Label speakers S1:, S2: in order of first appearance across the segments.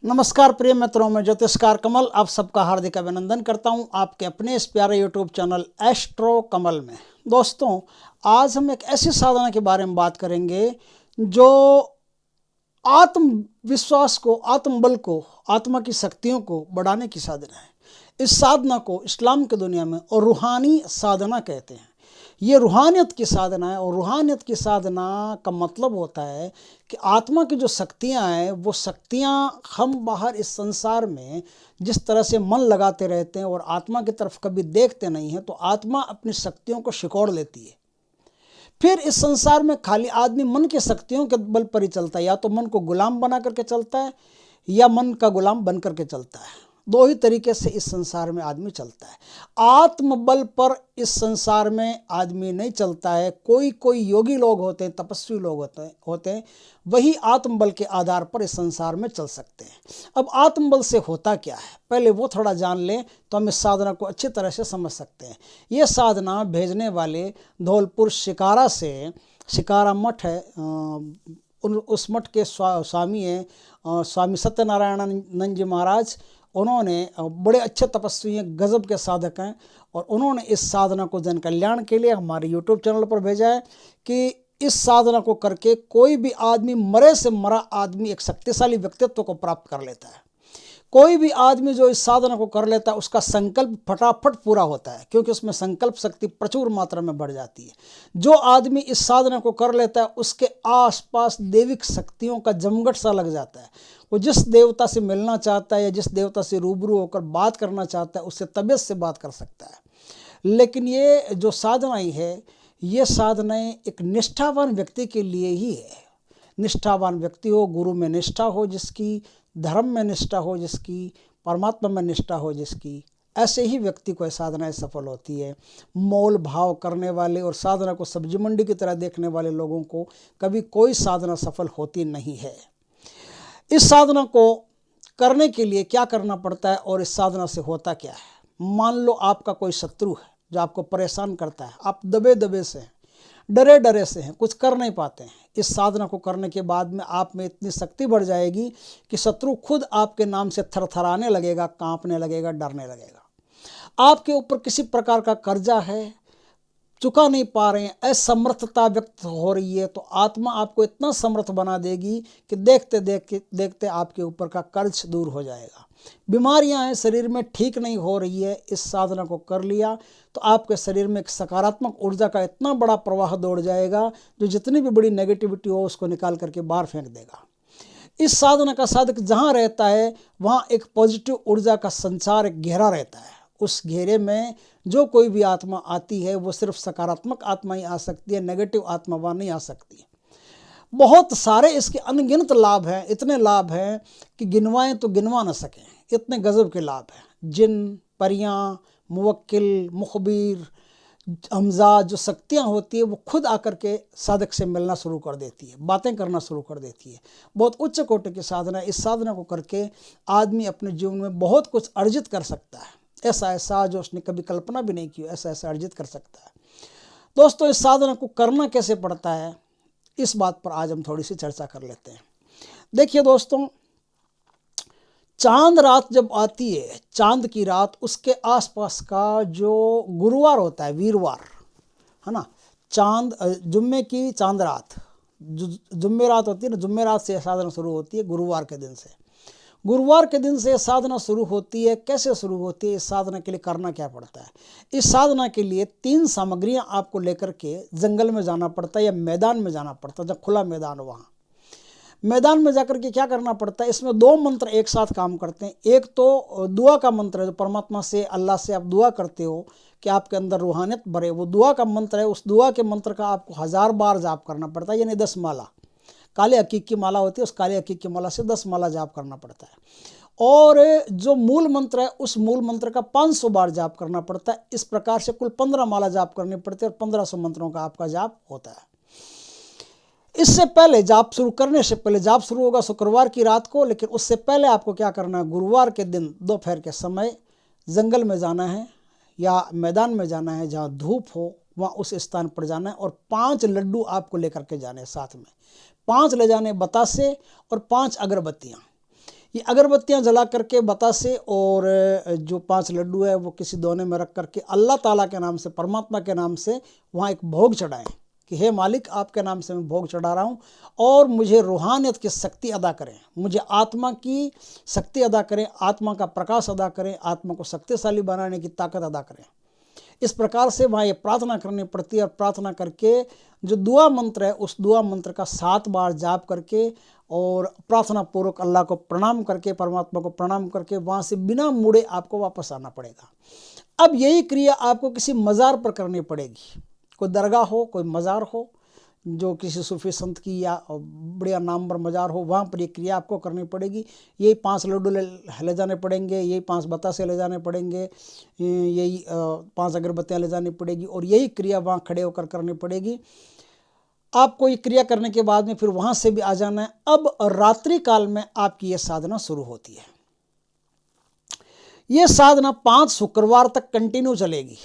S1: नमस्कार प्रिय मित्रों, मैं ज्योतिषकार कमल आप सबका हार्दिक अभिनंदन करता हूं आपके अपने इस प्यारे यूट्यूब चैनल एस्ट्रो कमल में। दोस्तों, आज हम एक ऐसी साधना के बारे में बात करेंगे जो आत्मविश्वास को, आत्मबल को, आत्मा की शक्तियों को बढ़ाने की साधना है। इस साधना को इस्लाम की दुनिया में और रूहानी साधना कहते हैं। ये रूहानियत की साधना है और रूहानियत की साधना का मतलब होता है कि आत्मा की जो शक्तियाँ हैं वो शक्तियाँ हम बाहर इस संसार में जिस तरह से मन लगाते रहते हैं और आत्मा की तरफ कभी देखते नहीं हैं, तो आत्मा अपनी शक्तियों को सिकोड़ लेती है। फिर इस संसार में खाली आदमी मन की शक्तियों के बल पर ही चलता है, या तो मन को गुलाम बना करके चलता है या मन का गुलाम बन करके चलता है। दो ही तरीके से इस संसार में आदमी चलता है। आत्मबल पर इस संसार में आदमी नहीं चलता है। कोई योगी लोग होते हैं, तपस्वी लोग होते हैं, वही आत्मबल के आधार पर इस संसार में चल सकते हैं। अब आत्मबल से होता क्या है, पहले वो थोड़ा जान लें तो हम इस साधना को अच्छी तरह से समझ सकते हैं। ये साधना भेजने वाले धौलपुर शिकारा से, शिकारा मठ है, उस मठ के स्वामी हैं स्वामी सत्यनारायणानंद जी महाराज। उन्होंने बड़े अच्छे तपस्वी हैं, गजब के साधक हैं, और उन्होंने इस साधना को जन कल्याण के लिए हमारे यूट्यूब चैनल पर भेजा है कि इस साधना को करके कोई भी आदमी, मरे से मरा आदमी एक शक्तिशाली व्यक्तित्व को प्राप्त कर लेता है। कोई भी आदमी जो इस साधना को कर लेता है उसका संकल्प फटाफट पूरा होता है, क्योंकि उसमें संकल्प शक्ति प्रचुर मात्रा में बढ़ जाती है। जो आदमी इस साधना को कर लेता है उसके आसपास दैविक शक्तियों का जमघट सा लग जाता है। वो जिस देवता से मिलना चाहता है या जिस देवता से रूबरू होकर बात करना चाहता है उससे तबीयत से बात कर सकता है। लेकिन ये जो साधनाएँ है, ये साधनाएँ एक निष्ठावान व्यक्ति के लिए ही है। निष्ठावान व्यक्ति हो, गुरु में निष्ठा हो जिसकी, धर्म में निष्ठा हो जिसकी, परमात्मा में निष्ठा हो जिसकी, ऐसे ही व्यक्ति को साधनाएं सफल होती है। मोल भाव करने वाले और साधना को सब्जी मंडी की तरह देखने वाले लोगों को कभी कोई साधना सफल होती नहीं है। इस साधना को करने के लिए क्या करना पड़ता है और इस साधना से होता क्या है। मान लो आपका कोई शत्रु है जो आपको परेशान करता है, आप दबे दबे से हैं, डरे डरे से हैं, कुछ कर नहीं पाते हैं। इस साधना को करने के बाद में आप में इतनी शक्ति बढ़ जाएगी कि शत्रु खुद आपके नाम से थरथराने लगेगा, कांपने लगेगा, डरने लगेगा। आपके ऊपर किसी प्रकार का कर्जा है, चुका नहीं पा रहे हैं, असमर्थता व्यक्त हो रही है, तो आत्मा आपको इतना समर्थ बना देगी कि देखते देखते आपके ऊपर का कर्ज दूर हो जाएगा। बीमारियां हैं शरीर में, ठीक नहीं हो रही है, इस साधना को कर लिया तो आपके शरीर में एक सकारात्मक ऊर्जा का इतना बड़ा प्रवाह दौड़ जाएगा जो जितनी भी बड़ी नेगेटिविटी हो उसको निकाल करके बाहर फेंक देगा। इस साधना का साधक जहाँ रहता है वहाँ एक पॉजिटिव ऊर्जा का संचार, एक घेरा रहता है। उस घेरे में जो कोई भी आत्मा आती है वो सिर्फ सकारात्मक आत्मा ही आ सकती है, नेगेटिव आत्मा वहाँ नहीं आ सकती। बहुत सारे इसके अनगिनत लाभ हैं, इतने लाभ हैं कि गिनवाएं तो गिनवा न सकें, इतने गजब के लाभ हैं। जिन, परियां, मुवक्किल, मुखबिर, हमजा, जो शक्तियाँ होती है वो खुद आकर के साधक से मिलना शुरू कर देती है, बातें करना शुरू कर देती है। बहुत उच्च कोटि की साधना है। इस साधना को करके आदमी अपने जीवन में बहुत कुछ अर्जित कर सकता है, ऐसा जो उसने कभी कल्पना भी नहीं की, ऐसा अर्जित कर सकता है। दोस्तों, इस साधना को करना कैसे पड़ता है, इस बात पर आज हम थोड़ी सी चर्चा कर लेते हैं। देखिए दोस्तों, चांद रात जब आती है, चांद की रात, उसके आसपास का जो गुरुवार होता है, वीरवार है ना, चांद, जुम्मे की चांद रात, जुम्मे रात होती है ना, जुम्मे रात से साधना शुरू होती है, गुरुवार के दिन से। गुरुवार के दिन से साधना शुरू होती है। कैसे शुरू होती है, इस साधना के लिए करना क्या पड़ता है। इस साधना के लिए 3 सामग्रियां आपको लेकर के जंगल में जाना पड़ता है या मैदान में जाना पड़ता है, जब खुला मैदान हो वहाँ मैदान में जाकर के क्या करना पड़ता है। इसमें 2 मंत्र एक साथ काम करते हैं। एक तो दुआ का मंत्र है, जो परमात्मा से, अल्लाह से आप दुआ करते हो कि आपके अंदर रूहानियत बढ़े, वो दुआ का मंत्र है। उस दुआ के मंत्र का आपको 1000 बार जाप करना पड़ता है, यानी 10 माला। काले हकीक की माला होती है, उस काले हकीक की माला से 10 माला जाप करना पड़ता है। और जो मूल मंत्र है उस मूल मंत्र का 500 बार जाप करना पड़ता है। इस प्रकार से कुल 15 माला जाप करनी पड़ती है और 1500 मंत्रों का आपका जाप होता है। इससे पहले जाप शुरू करने से पहले, जाप शुरू होगा शुक्रवार की रात को, लेकिन उससे पहले आपको क्या करना है, गुरुवार के दिन दोपहर के समय जंगल में जाना है या मैदान में जाना है जहाँ धूप हो, वहाँ उस स्थान पर जाना है और 5 लड्डू आपको लेकर के जाने हैं साथ में। 5 ले जाने बतासे और 5 अगरबत्तियाँ। ये अगरबत्तियाँ जला करके बतासे और जो 5 लड्डू है वो किसी दोने में रख करके अल्लाह ताला के नाम से, परमात्मा के नाम से वहाँ एक भोग चढ़ाएं कि हे मालिक, आपके नाम से मैं भोग चढ़ा रहा हूँ और मुझे रूहानियत की शक्ति अदा करें, मुझे आत्मा की शक्ति अदा करें, आत्मा का प्रकाश अदा करें, आत्मा को शक्तिशाली बनाने की ताकत अदा करें। इस प्रकार से वहाँ ये प्रार्थना करनी पड़ती है और प्रार्थना करके जो दुआ मंत्र है उस दुआ मंत्र का 7 बार जाप करके और प्रार्थना पूर्वक अल्लाह को प्रणाम करके, परमात्मा को प्रणाम करके वहाँ से बिना मुड़े आपको वापस आना पड़ेगा। अब यही क्रिया आपको किसी मज़ार पर करनी पड़ेगी, कोई दरगाह हो, कोई मज़ार हो, जो किसी सूफी संत की या बढ़िया नामवर मज़ार हो, वहाँ पर ये क्रिया आपको करनी पड़ेगी। यही 5 लड्डू ले जाने पड़ेंगे, यही 5 बतासे ले जाने पड़ेंगे, यही 5 अगरबत्तियाँ ले जानी पड़ेगी और यही क्रिया वहाँ खड़े होकर करनी पड़ेगी। आपको ये क्रिया करने के बाद में फिर वहाँ से भी आ जाना है। अब रात्रि काल में आपकी ये साधना शुरू होती है। ये साधना 5 शुक्रवार तक कंटिन्यू चलेगी।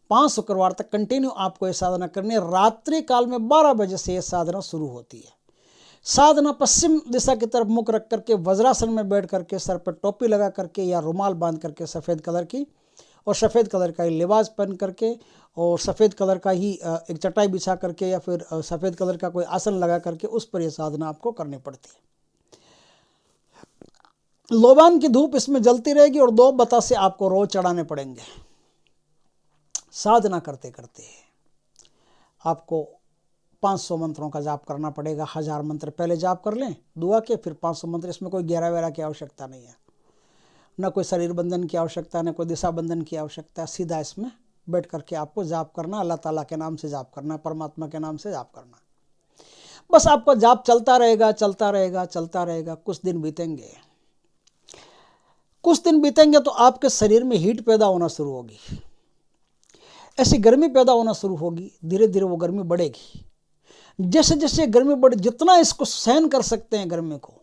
S1: 5 शुक्रवार तक कंटिन्यू आपको ये साधना करनी है। रात्रि काल में 12 बजे से ये साधना शुरू होती है। साधना पश्चिम दिशा की तरफ मुख रख करके वज्रासन में बैठ करके, सर पर टोपी लगा करके या रुमाल बांध करके सफ़ेद कलर की, और सफ़ेद कलर का ही लिबास पहन करके और सफ़ेद कलर का ही एक चटाई बिछा करके या फिर सफ़ेद कलर का कोई आसन लगा करके उस पर यह साधना आपको करनी पड़ती है। लोबान की धूप इसमें जलती रहेगी और 2 बतासे आपको रोज चढ़ाने पड़ेंगे। साधना करते करते आपको 500 मंत्रों का जाप करना पड़ेगा। 1000 मंत्र पहले जाप कर लें दुआ के, फिर 500 मंत्र। इसमें कोई गहरा वहरा की आवश्यकता नहीं है, न कोई शरीर बंधन की आवश्यकता, न कोई दिशा बंधन की आवश्यकता। सीधा इसमें बैठ करके आपको जाप करना, अल्लाह ताला के नाम से जाप करना, परमात्मा के नाम से जाप करना। बस आपका जाप चलता रहेगा, चलता रहेगा, चलता रहेगा। कुछ दिन बीतेंगे, कुछ दिन बीतेंगे तो आपके शरीर में हीट पैदा होना शुरू होगी, ऐसी गर्मी पैदा होना शुरू होगी। धीरे धीरे वो गर्मी बढ़ेगी। जैसे जैसे गर्मी बढ़े, जितना इसको सहन कर सकते हैं गर्मी को,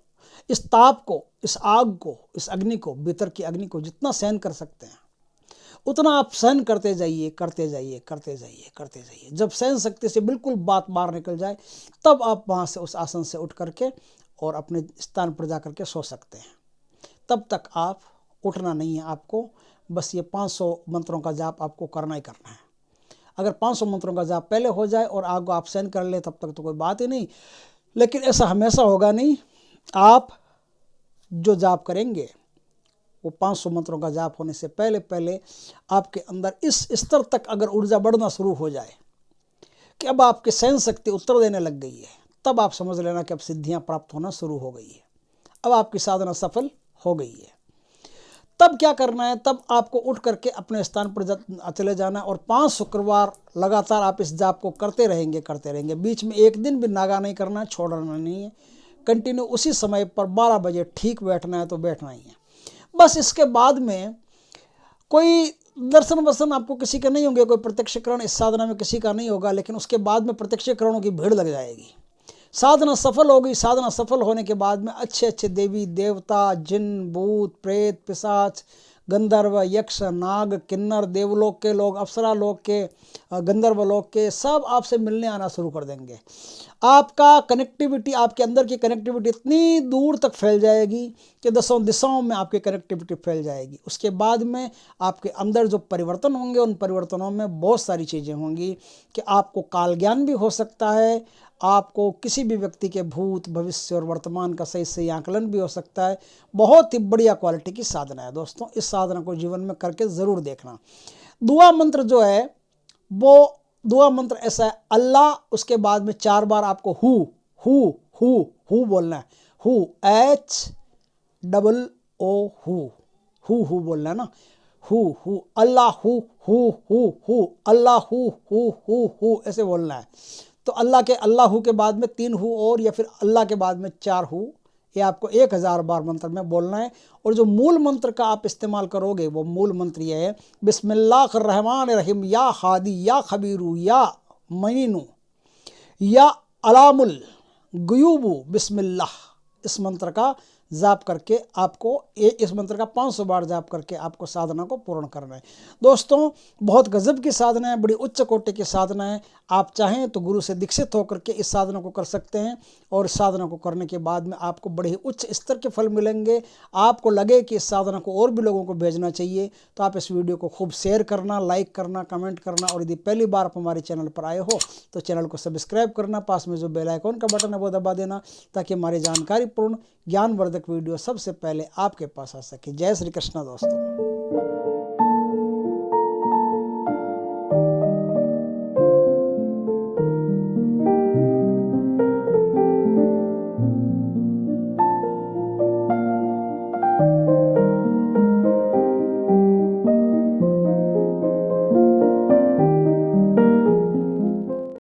S1: इस ताप को, इस आग को, इस अग्नि को, भीतर की अग्नि को जितना सहन कर सकते हैं उतना आप सहन करते जाइए, करते जाइए, करते जाइए, करते जाइए। जब सहन शक्ति से बिल्कुल बात बाहर निकल जाए तब आप वहाँ से उस आसन से उठ करके और अपने स्थान पर जा करके सो सकते हैं। तब तक आप उठना नहीं है आपको। बस ये 500 मंत्रों का जाप आपको करना ही करना है। अगर 500 मंत्रों का जाप पहले हो जाए और आग को आप सहन कर ले तब तक तो कोई बात ही नहीं, लेकिन ऐसा हमेशा होगा नहीं। आप जो जाप करेंगे वो 500 मंत्रों का जाप होने से पहले पहले आपके अंदर इस स्तर तक अगर ऊर्जा बढ़ना शुरू हो जाए कि अब आपकी सहन शक्ति उत्तर देने लग गई है, तब आप समझ लेना कि अब सिद्धियां प्राप्त होना शुरू हो गई है, अब आपकी साधना सफल हो गई है। तब क्या करना है, तब आपको उठ करके अपने स्थान पर चले जाना है और 5 शुक्रवार लगातार आप इस जाप को करते रहेंगे, करते रहेंगे। बीच में एक दिन भी नागा नहीं करना है, छोड़ना नहीं है। कंटिन्यू उसी समय पर 12 बजे ठीक बैठना है तो बैठना ही है। बस इसके बाद में कोई दर्शन वर्शन आपको किसी के नहीं होंगे, कोई प्रत्यक्षकरण इस साधना में किसी का नहीं होगा, लेकिन उसके बाद में प्रत्यक्षकरणों की भीड़ लग जाएगी। साधना सफल हो गई। साधना सफल होने के बाद में अच्छे अच्छे देवी देवता, जिन, भूत, प्रेत, पिशाच, गंधर्व, यक्ष, नाग, किन्नर, देवलोक के लोग, अप्सरा लोक के, गंधर्व लोक के, सब आपसे मिलने आना शुरू कर देंगे। आपका कनेक्टिविटी, आपके अंदर की कनेक्टिविटी इतनी दूर तक फैल जाएगी कि 10 दिशाओं में आपकी कनेक्टिविटी फैल जाएगी। उसके बाद में आपके अंदर जो परिवर्तन होंगे, उन परिवर्तनों में बहुत सारी चीज़ें होंगी कि आपको काल ज्ञान भी हो सकता है, आपको किसी भी व्यक्ति के भूत, भविष्य और वर्तमान का सही सही आकलन भी हो सकता है। बहुत ही बढ़िया क्वालिटी की साधना है दोस्तों। इस साधना को जीवन में करके ज़रूर देखना। दुआ मंत्र जो है वो दुआ मंत्र ऐसा है, अल्लाह, उसके बाद में 4 बार आपको हु हु हु हु बोलना है। हु, HOO हु बोलना है ना। Who Allah, who Allah, who ऐसे बोलना है। तो अल्लाह के अल्लाह के बाद में 3 हु और या फिर अल्लाह के बाद में 4 हु, ये आपको 1000 बार मंत्र में बोलना है। और जो मूल मंत्र का आप इस्तेमाल करोगे वो मूल मंत्र ये है, बिस्मिल्लाहिर्रहमानिर्रहीम, या हादी, या खबीरू, या मनीनु, या अलामुल गुयूबू बिस्मिल्लाह। इस मंत्र का जाप करके आपको इस मंत्र का 500 बार जाप करके आपको साधना को पूर्ण करना है। दोस्तों बहुत गजब की साधना है, बड़ी उच्च कोटि की साधना है। आप चाहें तो गुरु से दीक्षित होकर के इस साधना को कर सकते हैं और इस साधना को करने के बाद में आपको बड़े ही उच्च स्तर के फल मिलेंगे। आपको लगे कि इस साधना को और भी लोगों को भेजना चाहिए तो आप इस वीडियो को खूब शेयर करना, लाइक करना, कमेंट करना, और यदि पहली बार आप हमारे चैनल पर आए हो तो चैनल को सब्सक्राइब करना, पास में जो बेल आइकॉन का बटन है वो दबा देना ताकि हमारी जानकारीपूर्ण ज्ञानवर्धक वीडियो सबसे पहले आपके पास आ सके। जय श्री कृष्ण दोस्तों।